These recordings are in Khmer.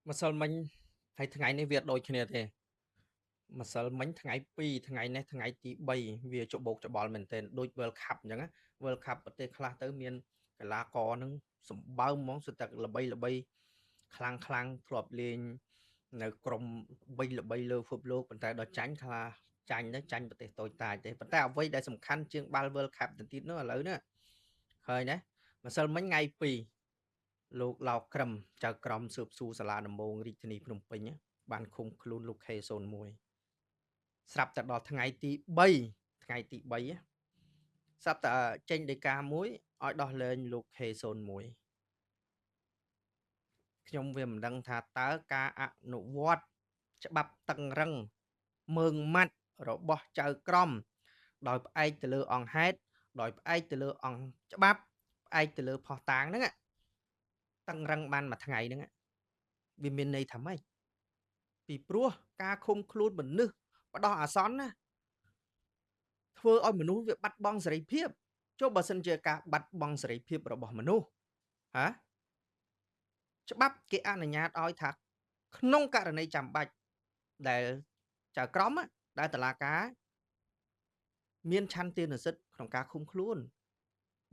ម្សិលមិញហើយថ្ងៃនេះវាដូចគ្នាទេម្សិលមិញថ្ងៃ2ថ្ងៃនេះថ្ងៃទី3វាច្បោកច្បល់មែនទែនដូច World Cup អញ្ចឹងណា World Cup ប្រទេសខ្លះទៅមានកីឡាករហ្នឹងសម្បើមហ្មងសុទ្ធតែល្បីខ្លាំងធ្លាប់លេងនៅក្រុមល្បីលើពិភពលោកប៉ុន្តែដល់ចាញ់ខ្លះចាញ់ទៅចាញ់ប្រទេសតូចតាចទេប៉ុន្តែអ្វីដែលសំខាន់ជាងបាល់ World Cup ទៅទៀតនោះឥឡូវនេះឃើញណាម្សិលមិញថ្ងៃ2លោកឡៅក្រឹមចៅក្រមស៊ើបសួរសាលាដំបងរាជធានីភ្នំពេញណាបានឃុំខ្លួនលោក K01 ស្រាប់តែដល់ថ្ងៃទី3ស្រាប់តែចេញដីកាមួយឲ្យដោះលែងលោក K01 ខ្ញុំវាមិនដឹងថាតើការអនុវត្តច្បាប់តឹងរឹងមើងម៉ាត់របស់ចៅក្រមដោយផ្អែកទៅលើអង្គហេតុដោយផ្អែកទៅលើអង្គច្បាប់ផ្អែកទៅលើផុសតាងហ្នឹងតឹងរឹងបានមួយថ្ងៃហ្នឹងវាមានន័យថាម៉េចពីព្រោះការឃុំខ្លួនមនុស្សផ្ដោះអាសន្នណាធ្វើឲ្យមនុស្សវាបាត់បង់សេរីភាពចុះបើសិនជាការបាត់បង់សេរីភាពរបស់មនុស្សហាច្បាប់គេអនុញ្ញាតឲ្យថាក្នុងករណីចាំបាច់ដែលចៅក្រមដែលតុលាការមានឆន្ទានុសិទ្ធិក្នុងការឃុំខ្លួន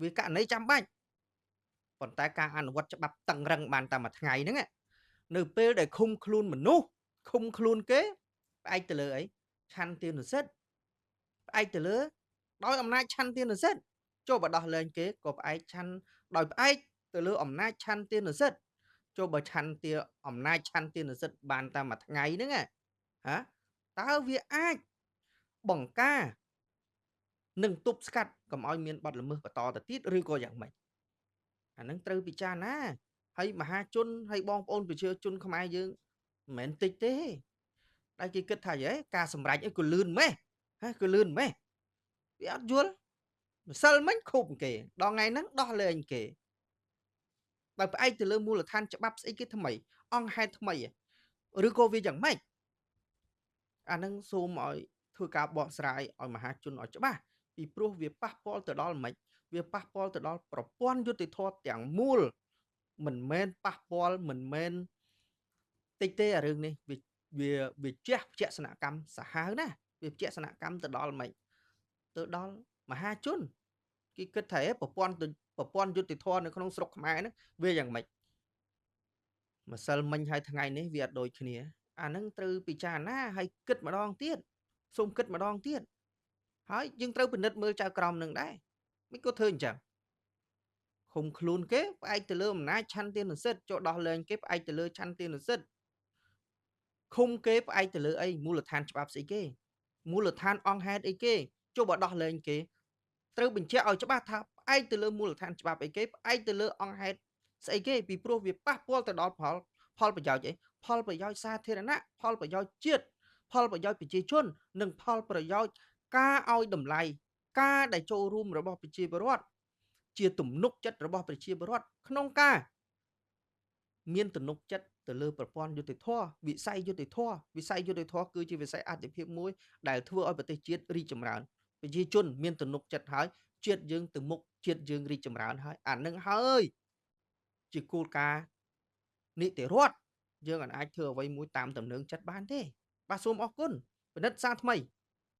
វាករណីចាំបាច់ប៉ុន្តែការអនុវត្តច្បាប់តឹងរឹងបានតែមួយថ្ងៃហ្នឹងនៅពេលដែលឃុំខ្លួនមនុស្សឃុំខ្លួនគេផ្អែកទៅលើអីឆន្ទានុសិទ្ធិផ្អែកទៅលើដោយអំណាចឆន្ទានុសិទ្ធិចុះបើដោះលែងគេក៏ផ្អែកដោយផ្អែកទៅលើអំណាចឆន្ទានុសិទ្ធិចុះបើអំណាចឆន្ទានុសិទ្ធិបានតែមួយថ្ងៃហ្នឹងហាតើវាអាចបង្ការនិងទប់ស្កាត់កុំឲ្យមានបទល្មើសបន្តទៅទៀតឬក៏យ៉ាងម៉េចអានឹងត្រូវពិចារណាហើយមហាជនហើយបងប្អូនប្រជាជនខ្មែរយើងមិនមែនតិចទេតែគេគិតថាការសម្រេចគឺលឿនម៉េះគឺលឿនម៉េះវាអត់យល់ម្សិលមិញឃុំគេដល់ថ្ងៃហ្នឹងដោះលែងគេបើផ្អែកទៅលើមូលដ្ឋានច្បាប់ស្អីគេថ្មីអង្គហេតុថ្មីឬក៏វាយ៉ាងម៉េចអានឹងសូមឲ្យធ្វើការបកស្រាយឲ្យមហាជនឲ្យច្បាស់ពីព្រោះវាប៉ះពាល់ទៅដល់ម៉េចវាប៉ះពាល់ទៅដល់ប្រព័ន្ធយុតិធធទាំងមូលមិនមែនប៉ះពាល់មិនមែនតិចទេអារឿងនេះវាជាក់ស្នកម្មសាហាវណាស់វាជាក់ស្នកម្មទៅដល់ម៉េចទៅដល់មហាជនគេគិតថាប្រព័ន្ធយុតិធធនៅក្នុងស្រុកខ្មែរហ្នឹងវាយ៉ាងម៉េចម្សិលមិញហើយថ្ងៃនេះវាអត់ដូចគ្នាអានឹងត្រូវពិចារណាហើយគិតម្ដងទៀតសូមគិតម្ដងទៀតហើយយើងត្រូវពិនិត្យមើលចៅក្រមនឹងដែរមិនក៏ធ្វើអញ្ចឹងឃុំខ្លួនគេផ្អែកទៅលើអំណាចឆន្ទានុសិទ្ធិចូលដោះលែងគេផ្អែកទៅលើឆន្ទានុសិទ្ធិឃុំគេផ្អែកទៅលើអីមូលដ្ឋានច្បាប់ស្អីគេមូលដ្ឋានអង្គហេតុអីគេចុះបើដោះលែងគេត្រូវបញ្ជាក់ឲ្យច្បាស់ថាផ្អែកទៅលើមូលដ្ឋានច្បាប់អីគេផ្អែកទៅលើអង្គហេតុស្អីគេពីព្រោះវាប៉ះពាល់ទៅដល់ផលប្រយោជន៍អីផលប្រយោជន៍សាធារណៈផលប្រយោជន៍ជាតិផលប្រយោជន៍ប្រជាជននិងផលប្រយោជន៍ការឲ្យតម្លៃការដែលចូលរួមរបស់ប្រជាពលរដ្ឋជាទំនុកចិត្តរបស់ប្រជាពលរដ្ឋក្នុងការមានទំនុកចិត្តទៅលើប្រព័ន្ធយុតិធធវិស័យយុតិធធវិស័យយុតិធធគឺជាវិស័យអាទិភាពមួយដែលធ្វើឲ្យប្រទេសជាតិរីកចម្រើនប្រជាជនមានទំនុកចិត្តហើយជាតិយើងទៅមុខជាតិយើងរីកចម្រើនហើយអានឹងហើយជាគោលការណ៍នីតិរដ្ឋយើងអាចធ្វើអ្វីមួយតាមដំណើរចិត្តបានទេបាទសូមអរគុណពិនិត្យសារថ្មី